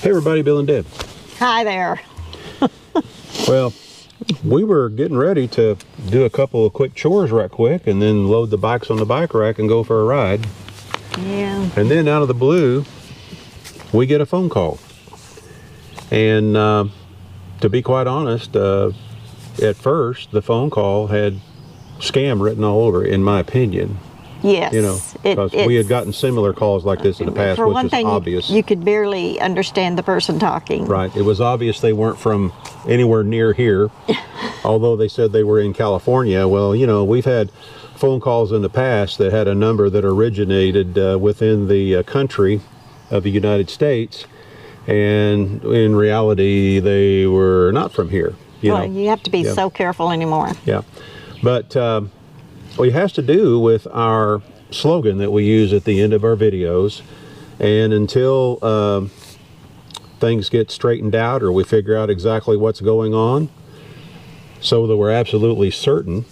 Hey everybody, Bill and Deb. Hi there. Well, we were getting ready to do a couple of quick chores right quick and then load the bikes on the bike rack and go for a ride. Yeah. And then out of the blue, we get a phone call. And to be quite honest, at first the phone call had scam written all over, in my opinion. Yes. You know, because we had gotten similar calls like this in the past, for which one is thing, obvious. you could barely understand the person talking. Right. It was obvious they weren't from anywhere near here, although they said they were in California. Well, you know, we've had phone calls in the past that had a number that originated within the country of the United States, and in reality, they were not from here. You have to be so careful anymore. Yeah. But it has to do with our slogan that we use at the end of our videos, and until things get straightened out or we figure out exactly what's going on so that we're absolutely certain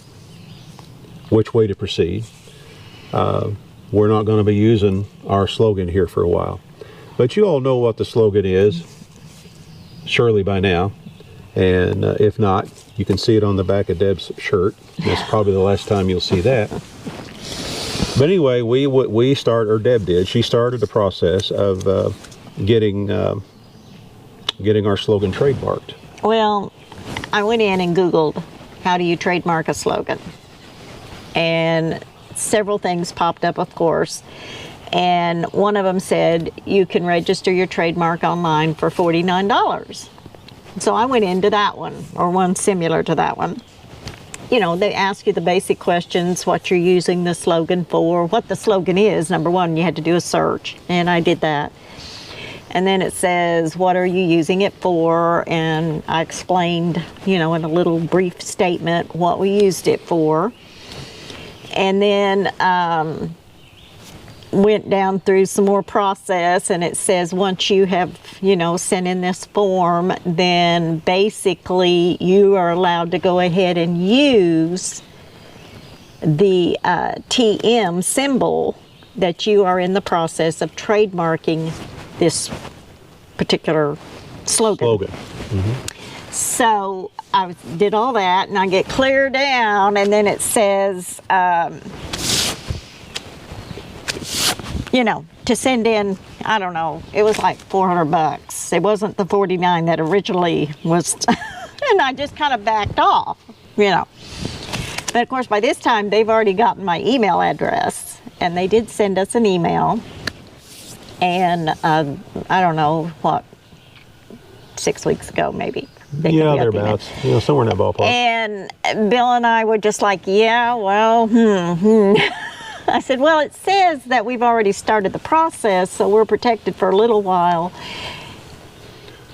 which way to proceed, we're not going to be using our slogan here for a while. But you all know what the slogan is, surely by now. And if not, you can see it on the back of Deb's shirt. That's probably the last time you'll see that. But anyway, Deb did. She started the process of getting our slogan trademarked. Well, I went in and Googled, how do you trademark a slogan? And several things popped up, of course. And one of them said, you can register your trademark online for $49. So I went into that one, or one similar to that one. You know, they ask you the basic questions, what you're using the slogan for, what the slogan is. Number one, you had to do a search, and I did that. And then it says, what are you using it for? And I explained, you know, in a little brief statement what we used it for. And then went down through some more process, and it says once you have, you know, sent in this form, then basically you are allowed to go ahead and use the TM symbol that you are in the process of trademarking this particular slogan. Mm-hmm. So I did all that, and I get clear down, and then it says you know, to send in, I don't know, it was like $400. It wasn't the 49 that originally was, and I just kind of backed off, you know. But of course, by this time, they've already gotten my email address, and they did send us an email, and I don't know, what, 6 weeks ago, maybe. Yeah, thereabouts, you know, somewhere in that ballpark. And Bill and I were just like, yeah, well, I said, well, it says that we've already started the process, so we're protected for a little while.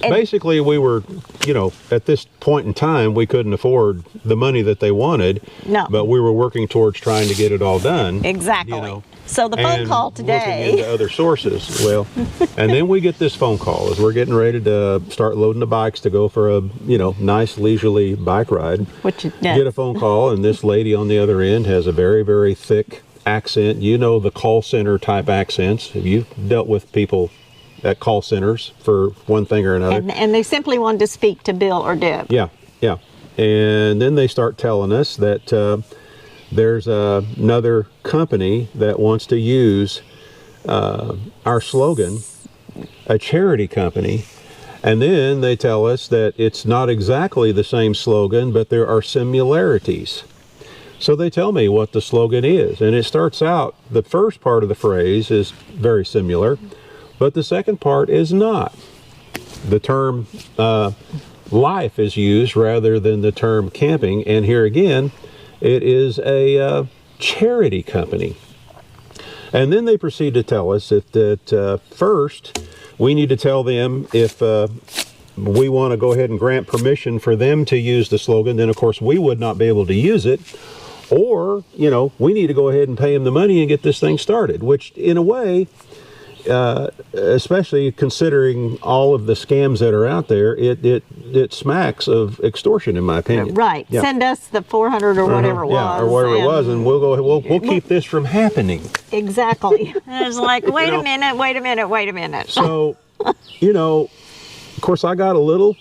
And basically, we were, you know, at this point in time, we couldn't afford the money that they wanted. No. But we were working towards trying to get it all done. Exactly. You know, so the phone call today. Looking into other sources. Well, and then we get this phone call as we're getting ready to start loading the bikes to go for a, you know, nice leisurely bike ride. Get a phone call, and this lady on the other end has a very, very thick accent. You know, the call center type accents. Have you dealt with people at call centers for one thing or another? And they simply wanted to speak to Bill or Deb. Yeah. And then they start telling us that there's another company that wants to use our slogan, a charity company. And then they tell us that it's not exactly the same slogan, but there are similarities. So they tell me what the slogan is, and it starts out, the first part of the phrase is very similar, but the second part is not. The term life is used rather than the term camping, and here again, it is a charity company. And then they proceed to tell us that first, we need to tell them if we want to go ahead and grant permission for them to use the slogan, then of course we would not be able to use it. Or, you know, we need to go ahead and pay them the money and get this thing started, which in a way, especially considering all of the scams that are out there, it smacks of extortion, in my opinion. Right. Yeah. Send us the 400 or whatever it was. Yeah, or whatever it was, and we'll keep this from happening. Exactly. And it's like, wait a minute. So, you know, of course, I got a little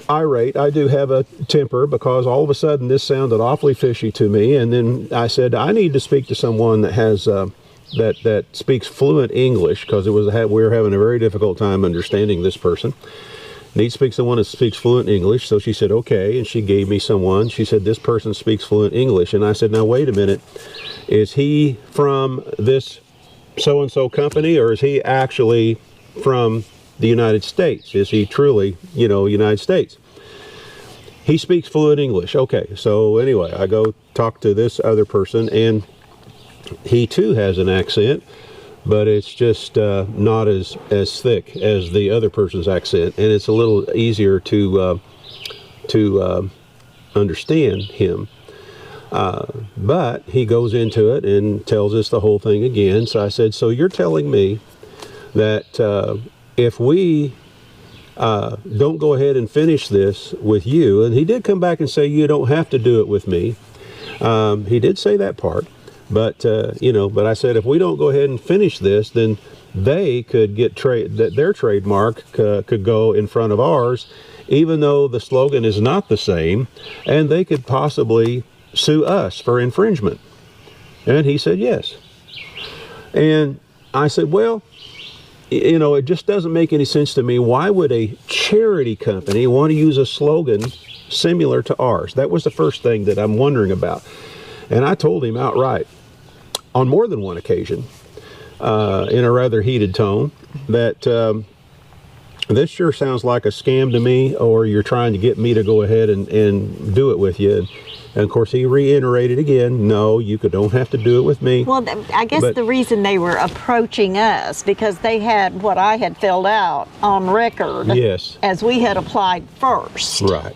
irate. I do have a temper because all of a sudden this sounded awfully fishy to me. And then I said, I need to speak to someone that has that speaks fluent English, because we were having a very difficult time understanding this person. Need to speak to someone that speaks fluent English. So she said, okay, and she gave me someone. She said, this person speaks fluent English. And I said, now wait a minute, is he from this so-and-so company, or is he actually from the United States? Is he truly, United States? He speaks fluent English. Okay, so anyway, I go talk to this other person, and he too has an accent, but it's just not as thick as the other person's accent, and it's a little easier to understand him. But he goes into it and tells us the whole thing again. So I said, so you're telling me that if we don't go ahead and finish this with you, and he did come back and say, you don't have to do it with me. He did say that part, but but I said, if we don't go ahead and finish this, then they could get their trademark could go in front of ours, even though the slogan is not the same, and they could possibly sue us for infringement. And he said yes. And I said, well, it just doesn't make any sense to me. Why would a charity company want to use a slogan similar to ours? That was the first thing that I'm wondering about. And I told him outright, on more than one occasion, in a rather heated tone, that this sure sounds like a scam to me, or you're trying to get me to go ahead and do it with you. And of course, he reiterated again, no, you don't have to do it with me. Well, I guess the reason they were approaching us, because they had what I had filled out on record. Yes. As we had applied first. Right.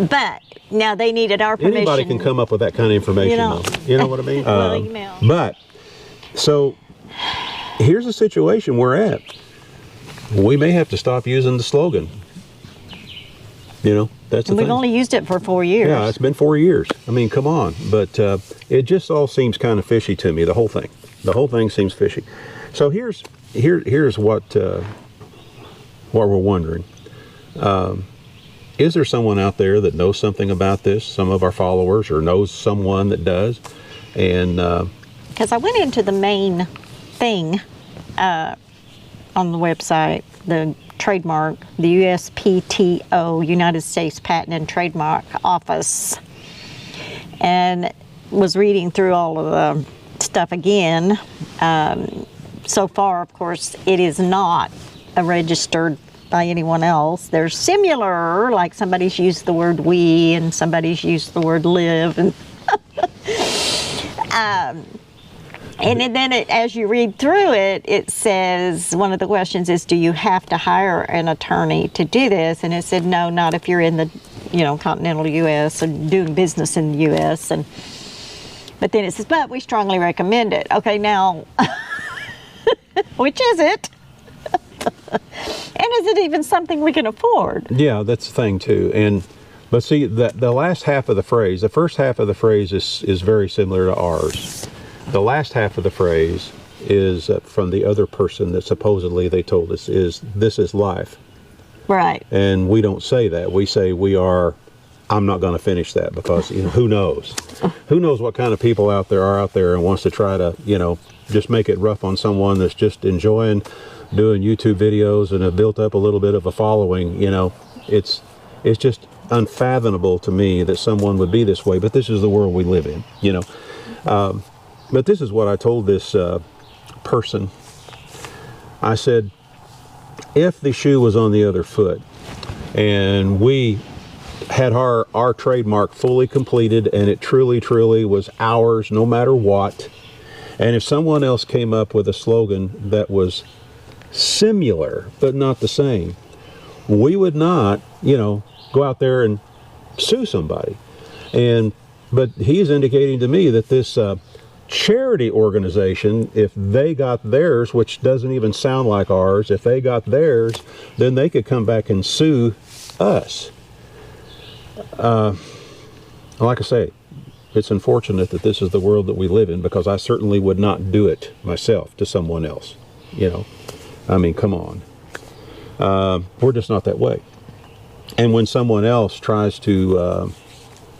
But now they needed our permission. Anybody can come up with that kind of information, though. You know what I mean? Well, but, so, here's the situation we're at. We may have to stop using the slogan. That's the thing. We've only used it for 4 years. Yeah, it's been 4 years. I mean, come on. But it just all seems kind of fishy to me, the whole thing. The whole thing seems fishy. So here's what we're wondering. Is there someone out there that knows something about this, some of our followers, or knows someone that does? And because I went into the main thing on the website, the Trademark, the USPTO, United States Patent and Trademark Office, and was reading through all of the stuff again. So far, of course, it is not registered by anyone else. They're similar, like somebody's used the word we and somebody's used the word live, and and then as you read through it, it says, one of the questions is, do you have to hire an attorney to do this? And it said, no, not if you're in the, continental U.S. and doing business in the U.S. But then it says, but we strongly recommend it. Okay, now, which is it? And is it even something we can afford? Yeah, that's the thing too. But see, the last half of the phrase, the first half of the phrase is very similar to ours. The last half of the phrase is from the other person that supposedly they told us is, this is life. Right. And we don't say that. We say I'm not going to finish that, because, who knows? Who knows what kind of people are out there and wants to try to, just make it rough on someone that's just enjoying doing YouTube videos and have built up a little bit of a following. It's just unfathomable to me that someone would be this way, but this is the world we live in, But this is what I told this person. I said, if the shoe was on the other foot and we had our trademark fully completed and it truly was ours no matter what, and if someone else came up with a slogan that was similar but not the same, we would not, go out there and sue somebody. But he's indicating to me that this charity organization, if they got theirs, which doesn't even sound like ours, if they got theirs, then they could come back and sue us. Like I say, it's unfortunate that this is the world that we live in, because I certainly would not do it myself to someone else. I mean, come on. We're just not that way. And when someone else tries to,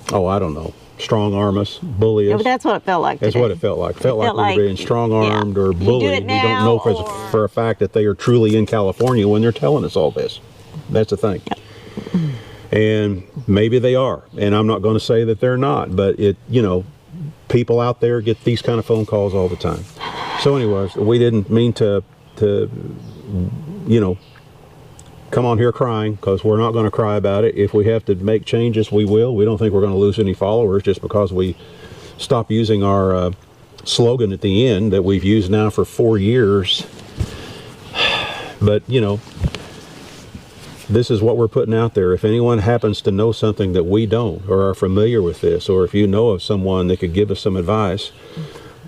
I don't know, strong arm us, bully Yeah, us. but that's what it felt like That's today. what it felt like. Felt like we like- were being strong armed yeah. or You do bullied. it We don't now, know or- for a fact that they are truly in California when they're telling us all this. That's the thing. And maybe they are. And I'm not going to say that they're not, but people out there get these kind of phone calls all the time. So anyways, we didn't mean to come on here crying, because we're not going to cry about it. If we have to make changes, we will. We don't think we're going to lose any followers just because we stop using our slogan at the end that we've used now for 4 years. But, this is what we're putting out there. If anyone happens to know something that we don't, or are familiar with this, or if you know of someone that could give us some advice,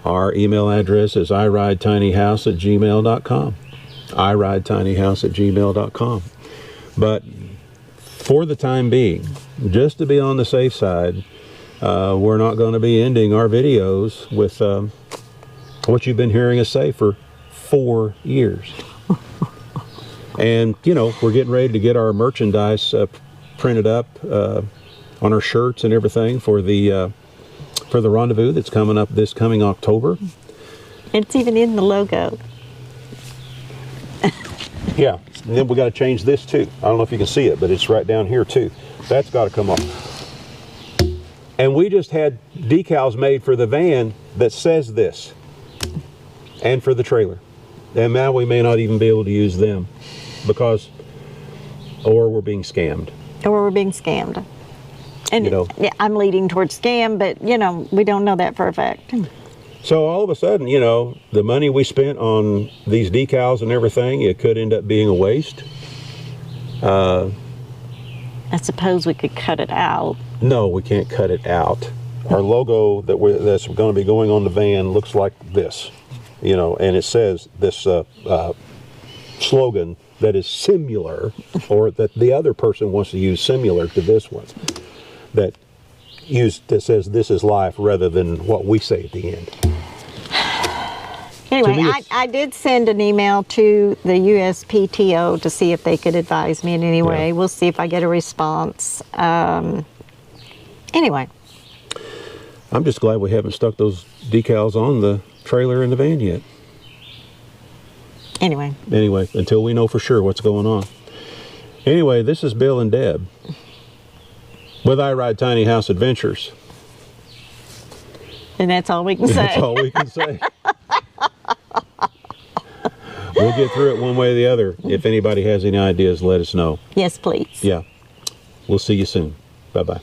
our email address is iridetinyhouse@gmail.com. iridetinyhouse@gmail.com. But for the time being, just to be on the safe side, we're not going to be ending our videos with what you've been hearing us say for 4 years. And, we're getting ready to get our merchandise printed up on our shirts and everything for the rendezvous that's coming up this coming October. It's even in the logo. Yeah, and then we got to change this too. I don't know if you can see it, but it's right down here too. That's got to come off. And we just had decals made for the van that says this, and for the trailer. And now we may not even be able to use them or we're being scammed. Or we're being scammed. And yeah, I'm leading towards scam, but we don't know that for a fact. So all of a sudden, the money we spent on these decals and everything, it could end up being a waste. I suppose we could cut it out. No, we can't cut it out. Our logo that's going to be going on the van looks like this, and it says this slogan that is similar, or that the other person wants to use similar to this one, that says "This is life" rather than what we say at the end. Anyway, I did send an email to the USPTO to see if they could advise me in any way. Yeah. We'll see if I get a response. Anyway. I'm just glad we haven't stuck those decals on the trailer and the van yet. Anyway, until we know for sure what's going on. Anyway, this is Bill and Deb with I Ride Tiny House Adventures. And that's all we can say. That's all we can say. We'll get through it one way or the other. If anybody has any ideas, let us know. Yes, please. Yeah. We'll see you soon. Bye-bye.